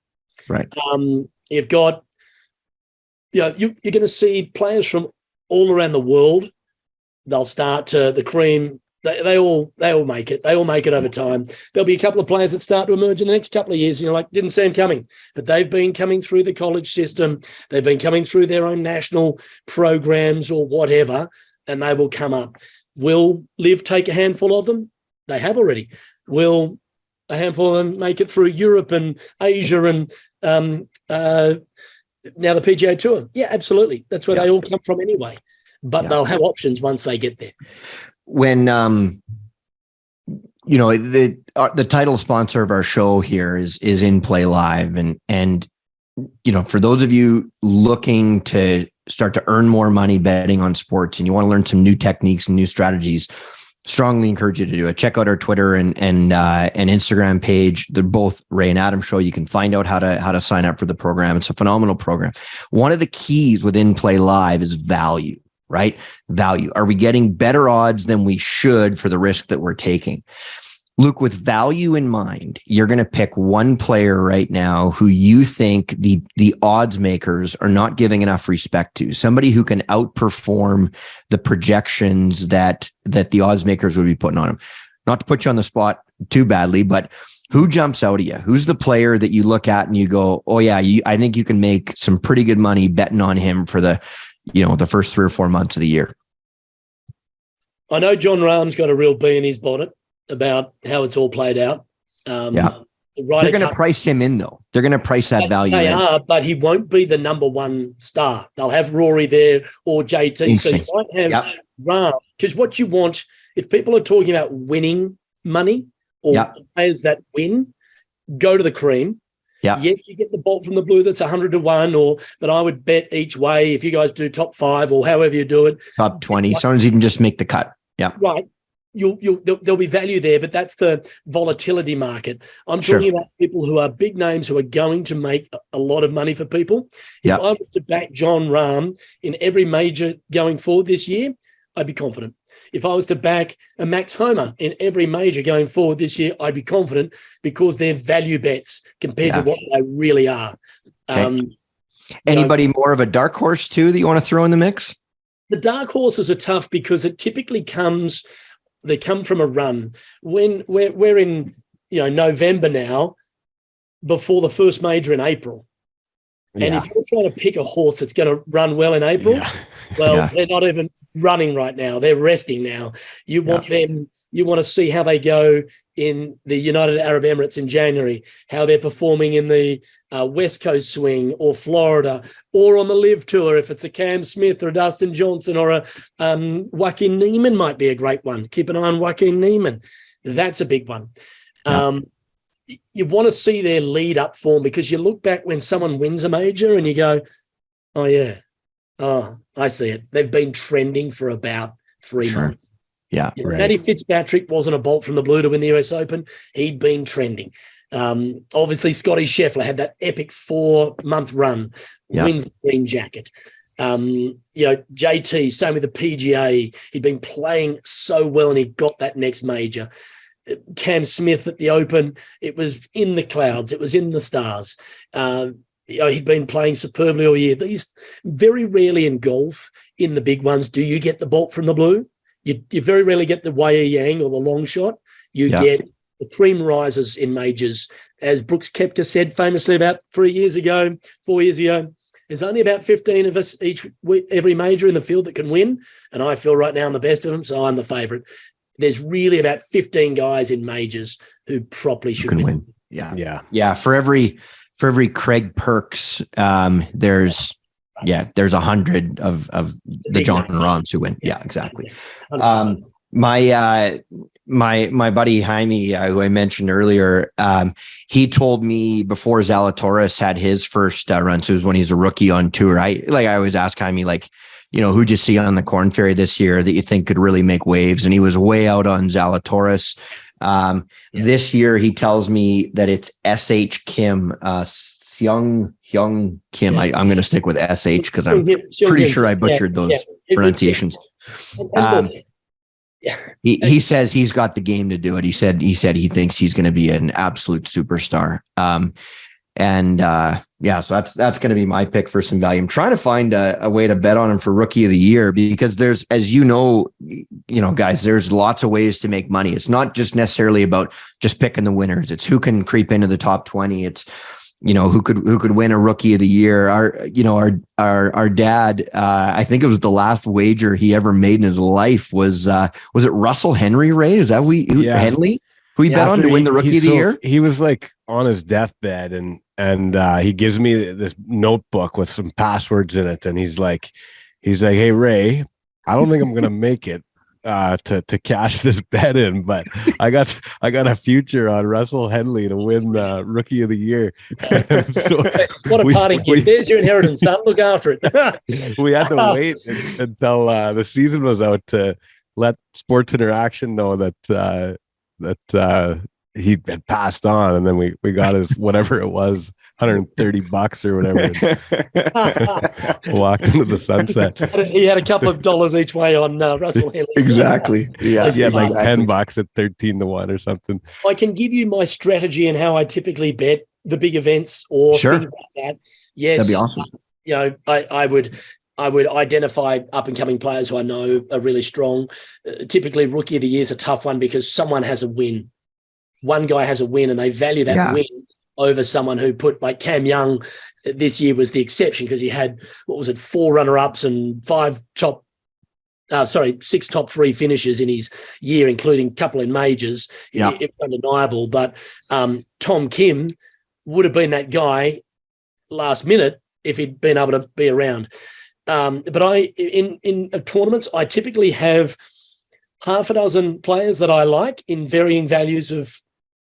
Right. You've got, you're going to see players from all around the world. They'll start to the cream. They all make it. They all make it over time. There'll be a couple of players that start to emerge in the next couple of years. Didn't see them coming, but they've been coming through the college system. They've been coming through their own national programs or whatever, and they will come up. Will LIV take a handful of them? They have already. Will a handful of them make it through Europe and Asia and now the PGA Tour? Yeah, absolutely. That's where they all come from anyway. But they'll have options once they get there. When the title sponsor of our show here is In Play Live, and for those of you looking to start to earn more money betting on sports and you want to learn some new techniques and new strategies, strongly encourage you to do it. Check out our Twitter and Instagram page. They're both Ray and Adam Show. You can find out how to sign up for the program. It's a phenomenal program. One of the keys within Play Live is value, right? Value. Are we getting better odds than we should for the risk that we're taking? Luke, with value in mind, you're going to pick one player right now who you think the odds makers are not giving enough respect to, somebody who can outperform the projections that the odds makers would be putting on him. Not to put you on the spot too badly, but who jumps out at you? Who's the player that you look at and you go, oh yeah, I think you can make some pretty good money betting on him for the first 3 or 4 months of the year? I know John Rahm's got a real bee in his bonnet about how it's all played out. They're going to price him in, though. They're going to price that value in. They are, but he won't be the number one star. They'll have Rory there or JT. So you might have Rahm. Because what you want, if people are talking about winning money or players that win, go to the cream. Yeah. Yes, you get the bolt from the blue that's 100 to 1, but I would bet each way if you guys do top 5 or however you do it. Top 20. Sometimes even just make the cut. Yeah. Right. There'll be value there, but that's the volatility market. I'm talking about people who are big names who are going to make a lot of money for people. If I was to back John Rahm in every major going forward this year, I'd be confident. If I was to back a Max Homer in every major going forward this year, I'd be confident because they're value bets compared to what they really are. Okay. Anybody more of a dark horse too that you want to throw in the mix? The dark horses are tough because it typically they come from a run. When we're in November now, before the first major in April. And if you're trying to pick a horse that's going to run well in April, they're not even running right now. They're resting now. You want them, you want to see how they go in the United Arab Emirates in January, how they're performing in the West Coast swing or Florida or on the LIV Tour. If it's a Cam Smith or a Dustin Johnson or a Joaquin Niemann might be a great one. Keep an eye on Joaquin Niemann. That's a big one. You want to see their lead up form because you look back when someone wins a major and you go, oh, yeah. Oh, I see it. They've been trending for about 3 months. Yeah. Matty Fitzpatrick wasn't a bolt from the blue to win the US Open. He'd been trending. Obviously, Scotty Scheffler had that epic 4-month run, wins the green jacket. JT, same with the PGA. He'd been playing so well and he got that next major. Cam Smith at the Open, it was in the clouds. It was in the stars. He'd been playing superbly all year. These very rarely in golf, in the big ones, do you get the bolt from the blue? You very rarely get the Wei Yang or the long shot. You get the cream rises in majors. As Brooks Koepka said famously about 4 years ago, there's only about 15 of us every major in the field that can win. And I feel right now I'm the best of them, so I'm the favourite. There's really about 15 guys in majors who properly should win. Yeah. For every Craig Perks, there's 100 of the John Rahms who win. Yeah, exactly. My buddy Jaime, who I mentioned earlier, he told me before Zalatoris had his first run, so it was when he's a rookie on tour. I always ask Jaime, who'd you see on the Corn Ferry this year that you think could really make waves? And he was way out on Zalatoris. This year, he tells me that it's S.H. Kim, Hyung Kim. I'm going to stick with S.H. because I'm pretty sure I butchered those pronunciations. He says he's got the game to do it. He said he thinks he's going to be an absolute superstar. So that's going to be my pick for some value. I'm trying to find a way to bet on him for rookie of the year because there's, as guys, there's lots of ways to make money. It's not just necessarily about just picking the winners. It's who can creep into the top 20. It's, who could win a rookie of the year. Our dad, I think it was the last wager he ever made in his life was it Russell Henry, Ray? Is that Henley? Who he bet on to win the rookie of the year? He was on his deathbed and he gives me this notebook with some passwords in it. And he's like, hey, Ray, I don't think I'm going to make it, to cash this bet in, but I got a future on Russell Henley to win Rookie of the Year. So what a parting gift. There's your inheritance, son. Look after it. We had to wait until the season was out to let Sports Interaction know that he had passed on, and then we got his whatever it was, $130 or whatever. Walked into the sunset. He had a couple of dollars each way on Russell Henley. Exactly. Yeah. He had like $10 at 13-1 or something. I can give you my strategy and how I typically bet the big events or things like that. Yes, that'd be awesome. You know, I would identify up and coming players who I know are really strong. Typically, Rookie of the Year is a tough one because someone has a win. One guy has a win, and they value that win over someone who put, like Cam Young this year was the exception because he had, 4 runner-ups and 6 top 3 finishes in his year, including a couple in majors. Yeah. It was undeniable. But Tom Kim would have been that guy last minute if he'd been able to be around. But in tournaments, I typically have half a dozen players that I like in varying values of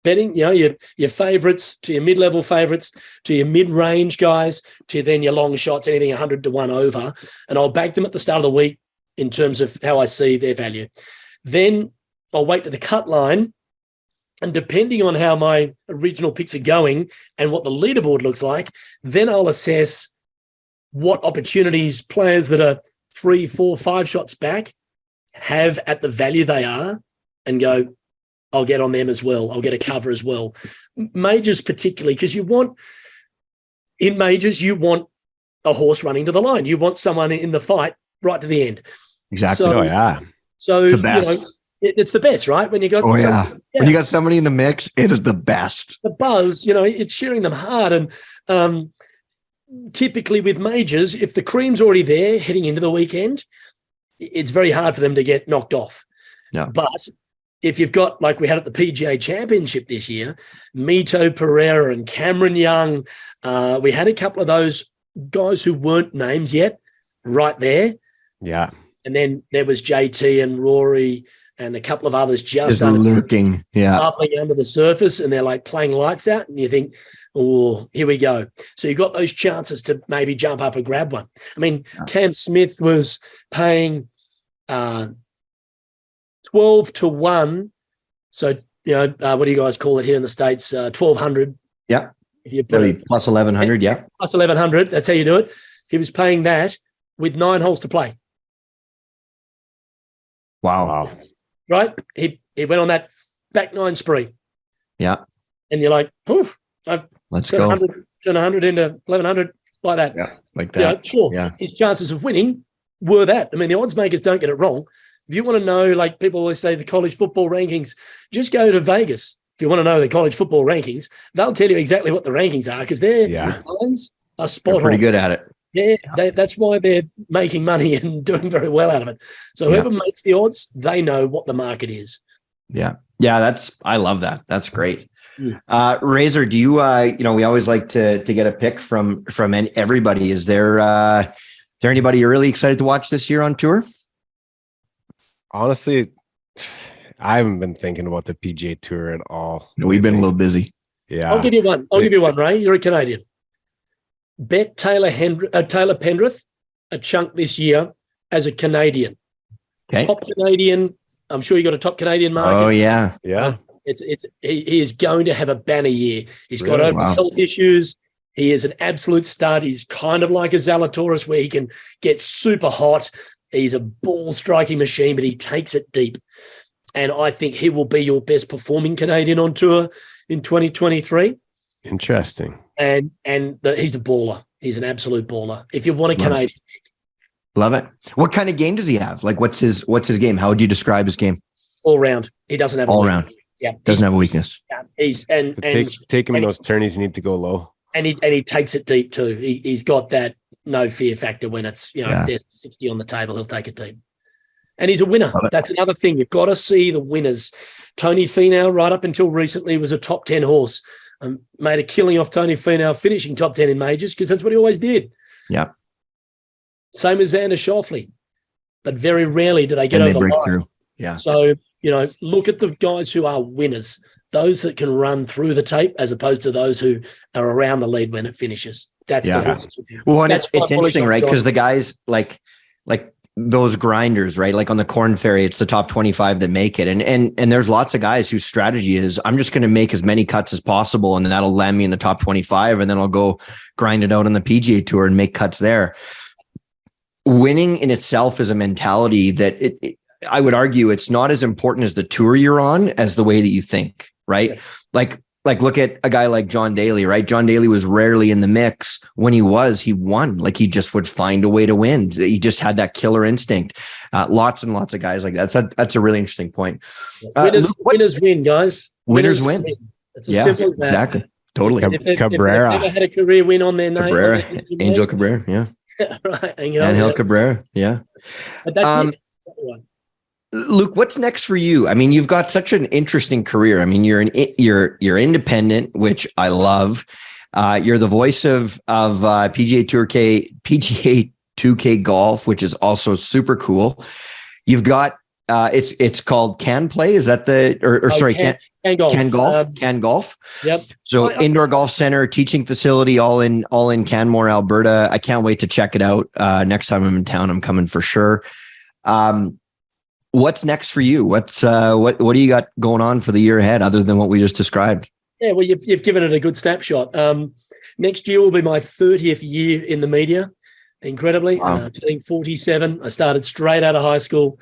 betting, you know, your favorites to your mid-level favorites to your mid-range guys to then your long shots, anything 100 to 1 over, and I'll back them at the start of the week in terms of how I see their value. Then I'll wait to the cut line, and depending on how my original picks are going and what the leaderboard looks like, then I'll assess what opportunities players that are 3, 4, 5 shots back have at the value they are and go, I'll get on them as well. I'll get a cover as well. Majors particularly, because in majors, you want a horse running to the line. You want someone in the fight right to the end. Exactly. So the best. It's the best, right? When you got when you got somebody in the mix, it is the best. The buzz, it's cheering them hard. And typically with majors, if the cream's already there heading into the weekend, it's very hard for them to get knocked off. Yeah. But if you've got, like we had at the PGA Championship this year, Mito Pereira and Cameron Young, we had a couple of those guys who weren't names yet right there. Yeah. And then there was JT and Rory and a couple of others just lurking, bubbling under the surface, and they're like playing lights out, and you think, oh, here we go. So you got those chances to maybe jump up and grab one. I mean, Cam Smith was paying 12 to 1. So, what do you guys call it here in the States? 1,200. Yeah. If you put plus 1,100, yeah. Plus 1,100. That's how you do it. He was paying that with 9 holes to play. Wow. Right? He went on that back 9 spree. Yeah. And you're like, let's go. 100 into 1,100 like that. Yeah, like that. Sure. Yeah. His chances of winning were that. I mean, the odds makers don't get it wrong. If you want to know, like people always say, the college football rankings, just go to Vegas. If you want to know the college football rankings, they'll tell you exactly what the rankings are because their lines are spot on. Pretty good at it. Yeah, that's why they're making money and doing very well out of it. So whoever makes the odds, they know what the market is. Yeah. Yeah, I love that. That's great. Razor, do you we always like to get a pick from everybody. Is there anybody you're really excited to watch this year on tour? Honestly, I haven't been thinking about the PGA Tour at all. We've been a little busy. Yeah. I'll give you one, Ray. You're a Canadian. Bet Taylor Pendrith a chunk this year as a Canadian. Okay. Top Canadian. I'm sure you got a top Canadian market. Oh, yeah. Yeah. He is going to have a banner year. He's got over health issues. He is an absolute stud. He's kind of like a Zalatoris where he can get super hot. He's a ball striking machine, but he takes it deep. And I think he will be your best performing Canadian on tour in 2023. Interesting. And he's a baller. He's an absolute baller. If you want a Canadian. Love it. What kind of game does he have? Like what's his game? How would you describe his game? All round. He doesn't have all round. Yeah. Doesn't have a weakness. Yeah. Take him in those tourneys, you need to go low. And he takes it deep too. He's got that no fear factor when it's, if there's 60 on the table, he'll take it deep. And he's a winner. That's another thing. You've got to see the winners. Tony Finau, right up until recently, was a top 10 horse. Made a killing off Tony Finau finishing top 10 in majors because that's what he always did. Yeah. Same as Xander Schauffele. But very rarely do they get over the line. Yeah. So, look at the guys who are winners, those that can run through the tape as opposed to those who are around the lead when it finishes. That's the horse. Well, and it's interesting, right? Because the guys like those grinders, right? Like on the Corn Ferry, it's the top 25 that make it. And there's lots of guys whose strategy is, I'm just going to make as many cuts as possible, and then that'll land me in the top 25, and then I'll go grind it out on the PGA Tour and make cuts there. Winning in itself is a mentality that I would argue it's not as important as the tour you're on as the way that you think, right? Yeah. Like look at a guy like John Daly, right? John Daly was rarely in the mix. When he won. Like, he just would find a way to win. He just had that killer instinct. Lots and lots of guys like that. That's a really interesting point. Winners win, guys. Winners win. It's as simple as that. Exactly. Totally. Cabrera. If they've never had a career win on their name. Angel Cabrera. Yeah. Right. Angel Cabrera. Yeah. But that's it. Luke, what's next for you? I mean, you've got such an interesting career. I mean, you're independent, which I love. You're the voice of PGA Tour PGA 2K Golf, which is also super cool. You've got it's called Can Play. Is that Can Golf? Can Golf. Yep. So indoor golf center, teaching facility, all in Canmore, Alberta. I can't wait to check it out. Next time I'm in town, I'm coming for sure. What's next for you? What do you got going on for the year ahead, other than what we just described? Yeah, well, you've given it a good snapshot. Next year will be my 30th year in the media. Incredibly, wow. Turning 47. I started straight out of high school.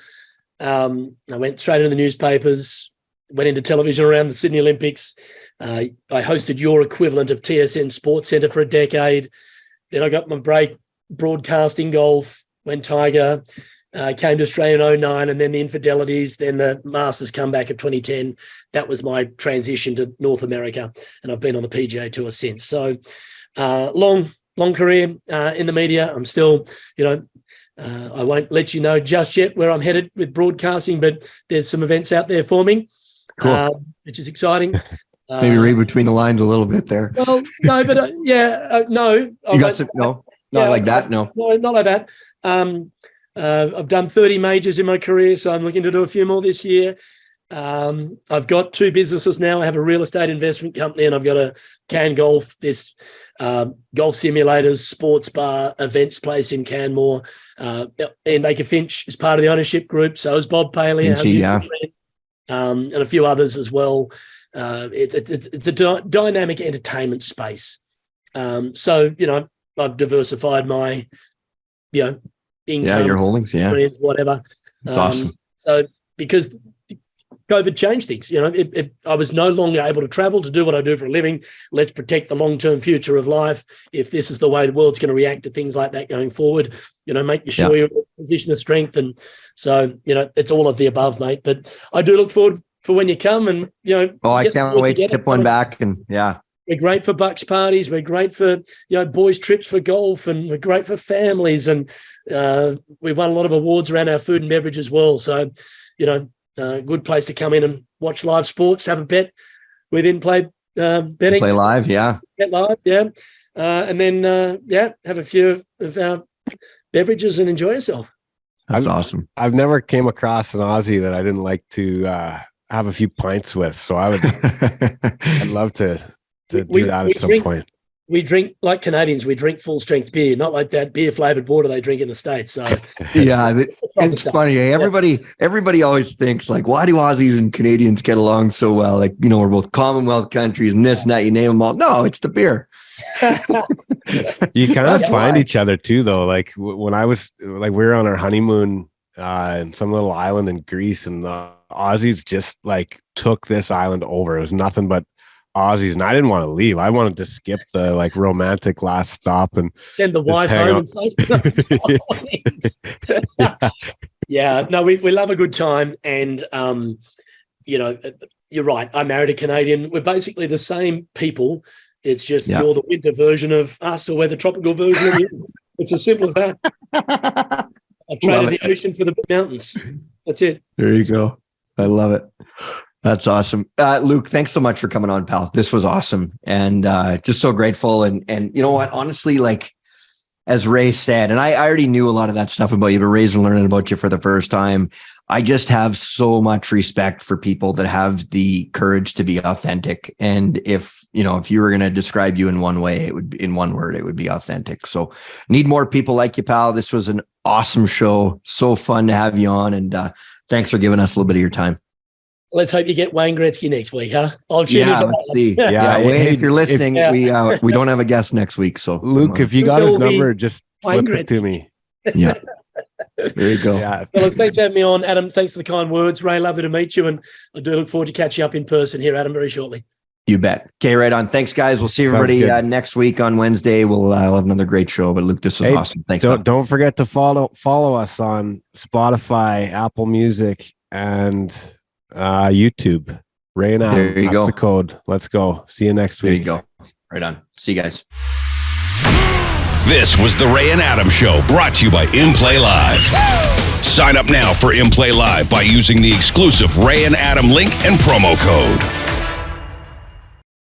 I went straight into the newspapers. Went into television around the Sydney Olympics. I hosted your equivalent of TSN Sports Centre for a decade. Then I got my break broadcasting golf. Went Tiger. Came to Australia in 2009, and then the infidelities, then the Masters comeback of 2010. That was my transition to North America, and I've been on the PGA Tour since. So long career in the media. I'm still, I won't let you know just yet where I'm headed with broadcasting, but there's some events out there for me, cool. Which is exciting. Maybe read between the lines a little bit there. Well, no, but no. You got some? No, not like that. No, not like that. I've done 30 majors in my career, so I'm looking to do a few more this year. I've got 2 businesses now. I have a real estate investment company, and I've got a Can Golf, this golf simulators, sports bar, events place in Canmore. Ian Baker Finch is part of the ownership group. So is Bob Paley, and a few others as well. It's a dynamic entertainment space. So, I've diversified my, income, your holdings, whatever. That's awesome. So because COVID changed things, I was no longer able to travel to do what I do for a living. Let's protect the long-term future of life. If this is the way the world's going to react to things like that going forward, make sure you're in a position of strength. And so, it's all of the above, mate. But I do look forward for when you come, and, I can't wait to tip one back. And we're great for bucks parties. We're great for, boys' trips for golf, and we're great for families. And we won a lot of awards around our food and beverage as well. So, good place to come in and watch live sports, have a bet with in-play betting. Play live, Bet live, and then, have a few of our beverages and enjoy yourself. That's awesome. I've never came across an Aussie that I didn't like to have a few pints with. So I'd love to do that at some point. We drink like Canadians. We drink full strength beer, not like that beer flavored water they drink in the States. So it's funny. Everybody always thinks, like, why do Aussies and Canadians get along so well? Like, we're both Commonwealth countries and this and that. You name them all. No, it's the beer. You kind of find each other too, though. Like when I was we were on our honeymoon in some little island in Greece, and the Aussies just took this island over. It was nothing but Aussies, and I didn't want to leave. I wanted to skip the romantic last stop and send the wife home and stuff. No, we love a good time, and you're right. I married a Canadian. We're basically the same people. It's just you're the winter version of us, or we're the tropical version of you. It's as simple as that. I've traded the ocean for the mountains. That's it. There you go. I love it. That's awesome. Luke, thanks so much for coming on, pal. This was awesome. And just so grateful. And you know what, honestly, as Ray said, and I already knew a lot of that stuff about you, but Ray's been learning about you for the first time. I just have so much respect for people that have the courage to be authentic. And if you were going to describe you in one way, it would be in one word, it would be authentic. So need more people like you, pal. This was an awesome show. So fun to have you on. And thanks for giving us a little bit of your time. Let's hope you get Wayne Gretzky next week, huh? I'll tune in. Let's see. Wayne, if you're listening, we don't have a guest next week. So Luke, if you got his number, just flip it to me. Yeah. There you go. Yeah. Fellas, thanks for having me on. Adam, thanks for the kind words. Ray, lovely to meet you. And I do look forward to catching up in person here, Adam, very shortly. You bet. Okay, right on. Thanks, guys. We'll see everybody next week on Wednesday. We'll have another great show. But Luke, this was awesome. Thanks. Don't forget to follow us on Spotify, Apple Music, and YouTube. Ray and Adam. There you go. The code. Let's go. See you next week. There you go. Right on. See you guys. This was the Ray and Adam Show, brought to you by InPlay Live. Sign up now for InPlay Live by using the exclusive Ray and Adam link and promo code.